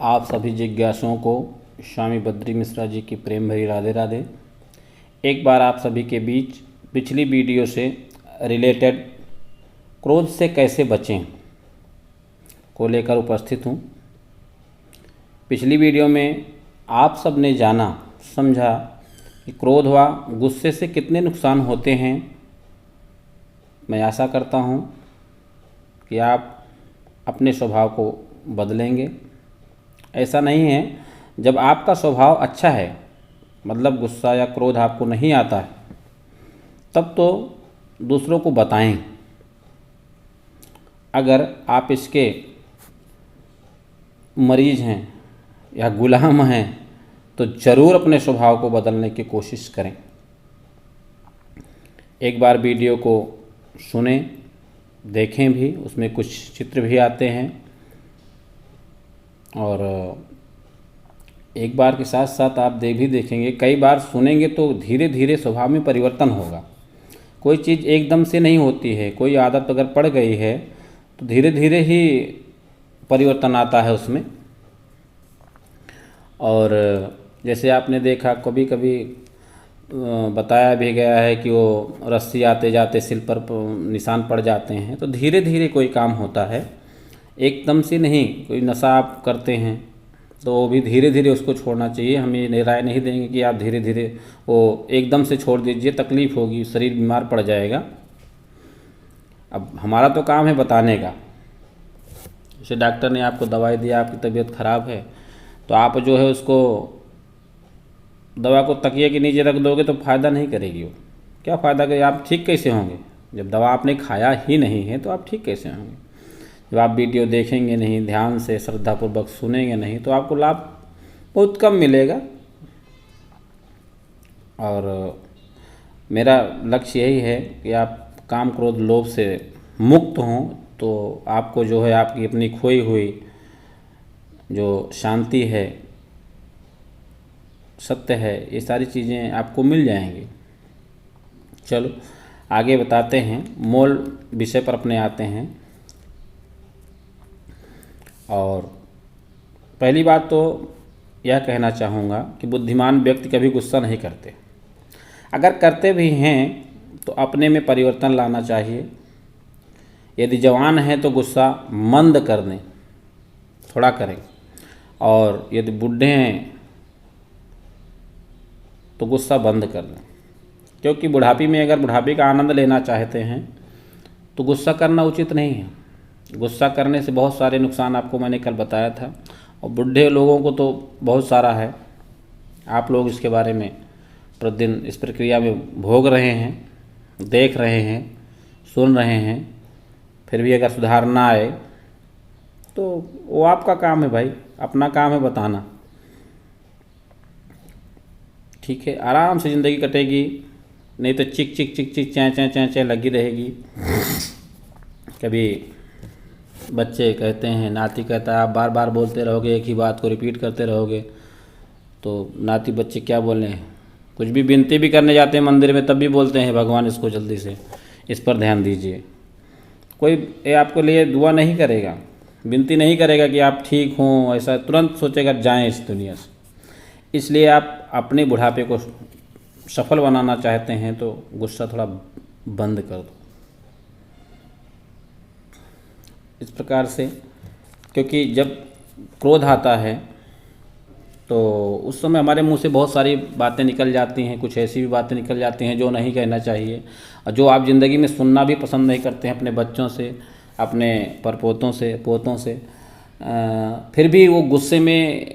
आप सभी जिज्ञासुओं को स्वामी बद्री मिश्रा जी की प्रेम भरी राधे राधे। एक बार आप सभी के बीच पिछली वीडियो से रिलेटेड क्रोध से कैसे बचें को लेकर उपस्थित हूँ। पिछली वीडियो में आप सब ने जाना समझा कि क्रोध व गुस्से से कितने नुकसान होते हैं। मैं आशा करता हूँ कि आप अपने स्वभाव को बदलेंगे। ऐसा नहीं है, जब आपका स्वभाव अच्छा है, मतलब गुस्सा या क्रोध आपको नहीं आता है, तब तो दूसरों को बताएं। अगर आप इसके मरीज हैं या गुलाम हैं तो ज़रूर अपने स्वभाव को बदलने की कोशिश करें। एक बार वीडियो को सुनें, देखें भी, उसमें कुछ चित्र भी आते हैं और एक बार के साथ साथ आप भी देखेंगे, कई बार सुनेंगे तो धीरे धीरे स्वभाव में परिवर्तन होगा। कोई चीज़ एकदम से नहीं होती है। कोई आदत अगर पड़ गई है तो धीरे धीरे ही परिवर्तन आता है उसमें। और जैसे आपने देखा, कभी कभी बताया भी गया है कि वो रस्सी आते जाते सिल पर निशान पड़ जाते हैं। तो धीरे धीरे कोई काम होता है, एकदम से नहीं। कोई नशा आप करते हैं तो वो भी धीरे धीरे उसको छोड़ना चाहिए। हम ये राय नहीं देंगे कि आप धीरे धीरे वो एकदम से छोड़ दीजिए, तकलीफ़ होगी, शरीर बीमार पड़ जाएगा। अब हमारा तो काम है बताने का। जैसे डॉक्टर ने आपको दवाई दिया, आपकी तबीयत ख़राब है, तो आप जो है उसको दवा को तकिए के नीचे रख दोगे तो फ़ायदा नहीं करेगी। वो क्या फ़ायदा करेगी? आप ठीक कैसे होंगे? जब दवा आपने खाया ही नहीं है तो आप ठीक कैसे होंगे? जब आप वीडियो देखेंगे नहीं, ध्यान से श्रद्धापूर्वक सुनेंगे नहीं, तो आपको लाभ बहुत कम मिलेगा। और मेरा लक्ष्य यही है कि आप काम क्रोध लोभ से मुक्त हों, तो आपको जो है आपकी अपनी खोई हुई जो शांति है, सत्य है, ये सारी चीज़ें आपको मिल जाएंगी। चलो आगे बताते हैं, मूल विषय पर अपने आते हैं। और पहली बात तो यह कहना चाहूँगा कि बुद्धिमान व्यक्ति कभी गुस्सा नहीं करते। अगर करते भी हैं तो अपने में परिवर्तन लाना चाहिए। यदि जवान हैं तो गुस्सा मंद कर दें, थोड़ा करें। और यदि बूढ़े हैं तो गुस्सा बंद कर दें, क्योंकि बुढ़ापे में अगर बुढ़ापे का आनंद लेना चाहते हैं तो गुस्सा करना उचित नहीं है। गुस्सा करने से बहुत सारे नुकसान आपको मैंने कल बताया था, और बूढ़े लोगों को तो बहुत सारा है। आप लोग इसके बारे में प्रतिदिन इस प्रक्रिया में भोग रहे हैं, देख रहे हैं, सुन रहे हैं। फिर भी अगर सुधार ना आए तो वो आपका काम है भाई, अपना काम है बताना। ठीक है, आराम से ज़िंदगी कटेगी, नहीं तो चिक चिक चिक चिक चैं चैं चैं चैं लगी रहेगी। कभी बच्चे कहते हैं, नाती कहता है आप बार बार बोलते रहोगे, एक ही बात को रिपीट करते रहोगे, तो नाती बच्चे क्या बोलें। कुछ भी विनती भी करने जाते हैं मंदिर में तब भी बोलते हैं भगवान इसको जल्दी से, इस पर ध्यान दीजिए। कोई ये आपको लिए दुआ नहीं करेगा, विनती नहीं करेगा कि आप ठीक हों, ऐसा तुरंत सोचेगा जाएं इस दुनिया से। इसलिए आप अपने बुढ़ापे को सफल बनाना चाहते हैं तो गुस्सा थोड़ा बंद कर दो इस प्रकार से। क्योंकि जब क्रोध आता है तो उस समय हमारे मुंह से बहुत सारी बातें निकल जाती हैं, कुछ ऐसी भी बातें निकल जाती हैं जो नहीं कहना चाहिए, और जो आप ज़िंदगी में सुनना भी पसंद नहीं करते हैं अपने बच्चों से, अपने परपोतों से, पोतों से। फिर भी वो गुस्से में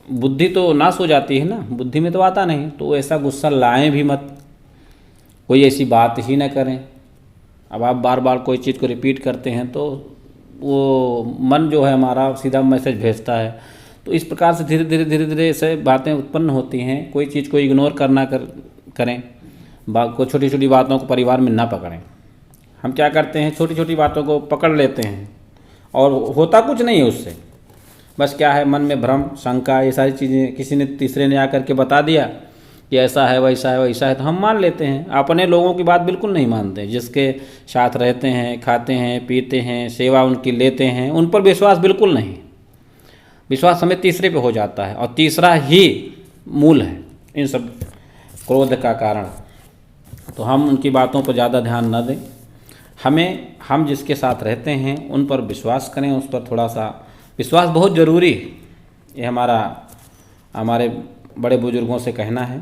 बुद्धि तो नाश हो जाती है ना, बुद्धि में तो आता नहीं, तो ऐसा गुस्सा लाएं भी मत, कोई ऐसी बात ही ना करें। अब आप बार बार कोई चीज़ को रिपीट करते हैं तो वो मन जो है हमारा सीधा मैसेज भेजता है। तो इस प्रकार से धीरे धीरे धीरे धीरे ऐसे बातें उत्पन्न होती हैं। कोई चीज़ को इग्नोर करें, को छोटी छोटी बातों को परिवार में ना पकड़ें। हम क्या करते हैं, छोटी छोटी बातों को पकड़ लेते हैं और होता कुछ नहीं है उससे। बस क्या है, मन में भ्रम, शंका, ये सारी चीज़ें किसी ने तीसरे ने आकर के बता दिया कि ऐसा है वैसा है वैसा है, तो हम मान लेते हैं। अपने लोगों की बात बिल्कुल नहीं मानते, जिसके साथ रहते हैं, खाते हैं, पीते हैं, सेवा उनकी लेते हैं, उन पर विश्वास बिल्कुल नहीं। विश्वास हमें तीसरे पे हो जाता है, और तीसरा ही मूल है इन सब क्रोध का कारण। तो हम उनकी बातों पर ज़्यादा ध्यान न दें, हम जिसके साथ रहते हैं उन पर विश्वास करें, उस पर थोड़ा सा विश्वास बहुत ज़रूरी है। ये हमारे बड़े बुजुर्गों से कहना है।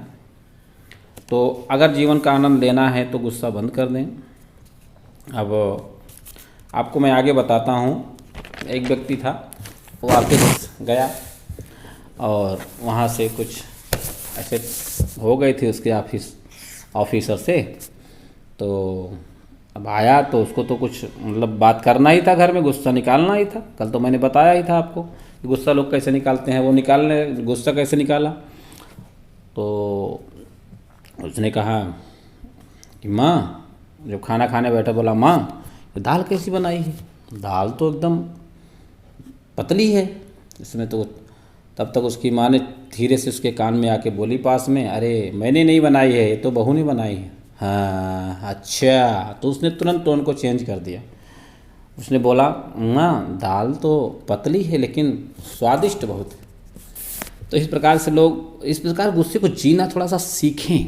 तो अगर जीवन का आनंद लेना है तो गुस्सा बंद कर दें। अब आपको मैं आगे बताता हूँ। एक व्यक्ति था, वो ऑफिस गया और वहाँ से कुछ ऐसे हो गए थे उसके ऑफिसर से। तो अब आया तो उसको तो कुछ मतलब बात करना ही था, घर में गुस्सा निकालना ही था। कल तो मैंने बताया ही था आपको कि गुस्सा लोग कैसे निकालते हैं। वो गुस्सा कैसे निकाला, तो उसने कहा कि माँ, जब खाना खाने बैठा बोला, माँ ये दाल कैसी बनाई है? दाल तो एकदम पतली है इसमें तो। तब तक उसकी माँ ने धीरे से उसके कान में आके बोली पास में, अरे मैंने नहीं बनाई है, ये तो बहू ने बनाई है। हाँ अच्छा। तो उसने तुरंत टोन को चेंज कर दिया। उसने बोला, माँ दाल तो पतली है लेकिन स्वादिष्ट बहुत है। तो इस प्रकार से लोग इस प्रकार गुस्से को जीना थोड़ा सा सीखें।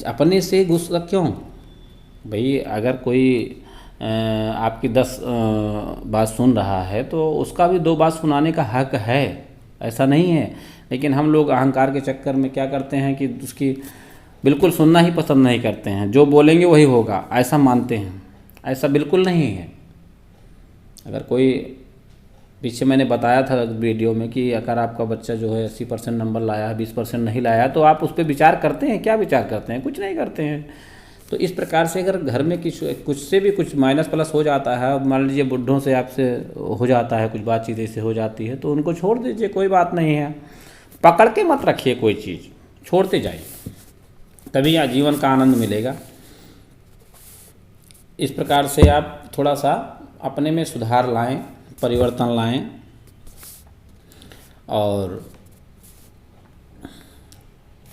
अपने से गुस्सा क्यों भाई, अगर कोई आपकी 10 बात सुन रहा है तो उसका भी 2 बात सुनाने का हक है, ऐसा नहीं है। लेकिन हम लोग अहंकार के चक्कर में क्या करते हैं कि उसकी बिल्कुल सुनना ही पसंद नहीं करते हैं। जो बोलेंगे वही होगा ऐसा मानते हैं। ऐसा बिल्कुल नहीं है। अगर कोई, पीछे मैंने बताया था वीडियो में कि अगर आपका बच्चा जो है 80% नंबर लाया है, 20% नहीं लाया, तो आप उस पर विचार करते हैं? क्या विचार करते हैं? कुछ नहीं करते हैं। तो इस प्रकार से अगर घर में कुछ से भी कुछ माइनस प्लस हो जाता है, मान लीजिए बुढ़ों से आपसे हो जाता है, कुछ बातचीत ऐसे हो जाती है, तो उनको छोड़ दीजिए, कोई बात नहीं है। पकड़ के मत रखिए कोई चीज़, छोड़ते जाइए, तभी आजीवन का आनंद मिलेगा। इस प्रकार से आप थोड़ा सा अपने में सुधार लाएं, परिवर्तन लाएं। और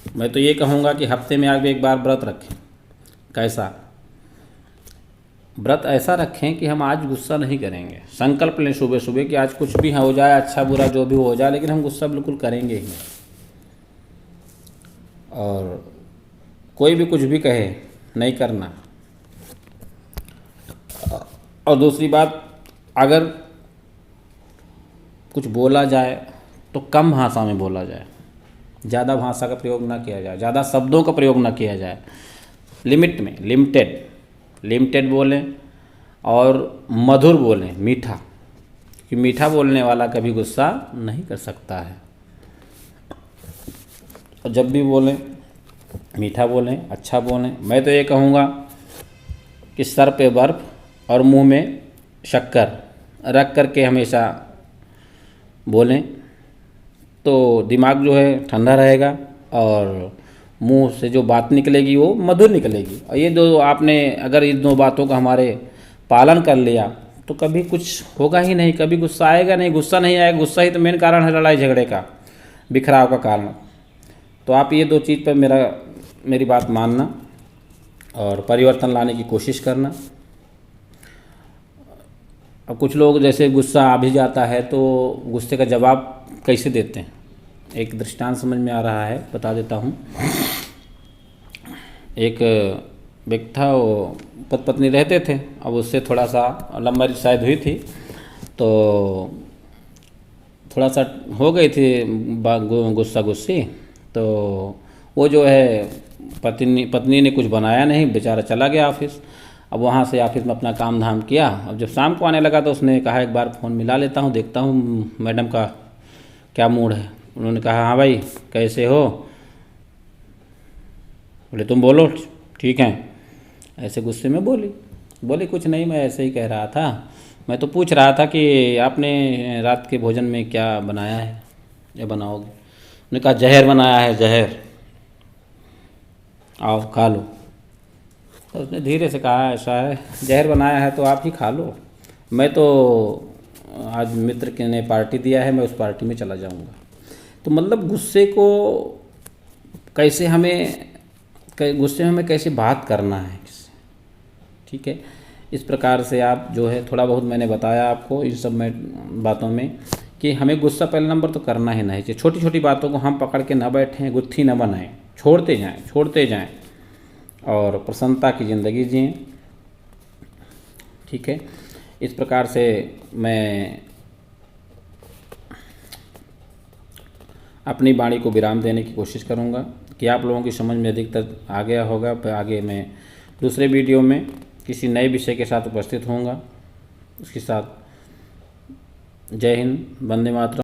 मैं तो ये कहूँगा कि हफ्ते में आप एक बार व्रत रखें। कैसा व्रत? ऐसा रखें कि हम आज गुस्सा नहीं करेंगे। संकल्प लें सुबह सुबह कि आज कुछ भी हो जाए, अच्छा बुरा जो भी हो जाए, लेकिन हम गुस्सा बिल्कुल करेंगे ही। और कोई भी कुछ भी कहे नहीं करना। और दूसरी बात, अगर कुछ बोला जाए तो कम भाषा में बोला जाए, ज़्यादा भाषा का प्रयोग ना किया जाए, ज़्यादा शब्दों का प्रयोग ना किया जाए। लिमिट में, लिमिटेड बोलें और मधुर बोलें, मीठा। कि मीठा बोलने वाला कभी गुस्सा नहीं कर सकता है। और जब भी बोलें मीठा बोलें, अच्छा बोलें। मैं तो ये कहूँगा कि सर पे बर्फ़ और मुंह में शक्कर रख कर के हमेशा बोलें, तो दिमाग जो है ठंडा रहेगा और मुंह से जो बात निकलेगी वो मधुर निकलेगी। और ये दो आपने अगर इन 2 बातों का हमारे पालन कर लिया तो कभी कुछ होगा ही नहीं, कभी गुस्सा आएगा नहीं। गुस्सा नहीं आएगा, गुस्सा ही तो मेन कारण है लड़ाई झगड़े का, बिखराव का कारण। तो आप ये 2 चीज़ पर मेरी बात मानना और परिवर्तन लाने की कोशिश करना। अब कुछ लोग जैसे गुस्सा आ भी जाता है तो गुस्से का जवाब कैसे देते हैं, एक दृष्टांत समझ में आ रहा है, बता देता हूँ। एक व्यक्ति था, वो पति पत्नी रहते थे। अब उससे थोड़ा सा लव मैरिज शायद हुई थी, तो थोड़ा सा हो गई थी गुस्सा गुस्सी। तो वो जो है पत्नी ने कुछ बनाया नहीं, बेचारा चला गया ऑफिस। अब वहाँ से ऑफिस में अपना काम धाम किया। अब जब शाम को आने लगा तो उसने कहा एक बार फ़ोन मिला लेता हूँ, देखता हूँ मैडम का क्या मूड है। उन्होंने कहा, हाँ भाई कैसे हो? बोले तुम बोलो, ठीक है। ऐसे गुस्से में बोली कुछ नहीं, मैं ऐसे ही कह रहा था। मैं तो पूछ रहा था कि आपने रात के भोजन में क्या बनाया है या बनाओगे? उन्होंने कहा जहर बनाया है, जहर, आओ खा लो। तो उसने धीरे से कहा, ऐसा है जहर बनाया है तो आप ही खा लो, मैं तो आज मित्र के ने पार्टी दिया है, मैं उस पार्टी में चला जाऊंगा। तो मतलब गुस्से में हमें कैसे बात करना है, ठीक है। इस प्रकार से आप जो है थोड़ा बहुत मैंने बताया आपको इन सब में बातों में कि हमें गुस्सा पहले नंबर तो करना ही नहीं चाहिए। छोटी छोटी बातों को हम पकड़ के न बैठें, गुत्थी न बनाएं, छोड़ते जाएं और प्रसन्नता की ज़िंदगी जिएं। ठीक है, इस प्रकार से मैं अपनी वाणी को विराम देने की कोशिश करूंगा कि आप लोगों की समझ में अधिकतर आ गया होगा। आगे मैं दूसरे वीडियो में किसी नए विषय के साथ उपस्थित होऊंगा। उसके साथ जय हिंद, वंदे मातरम।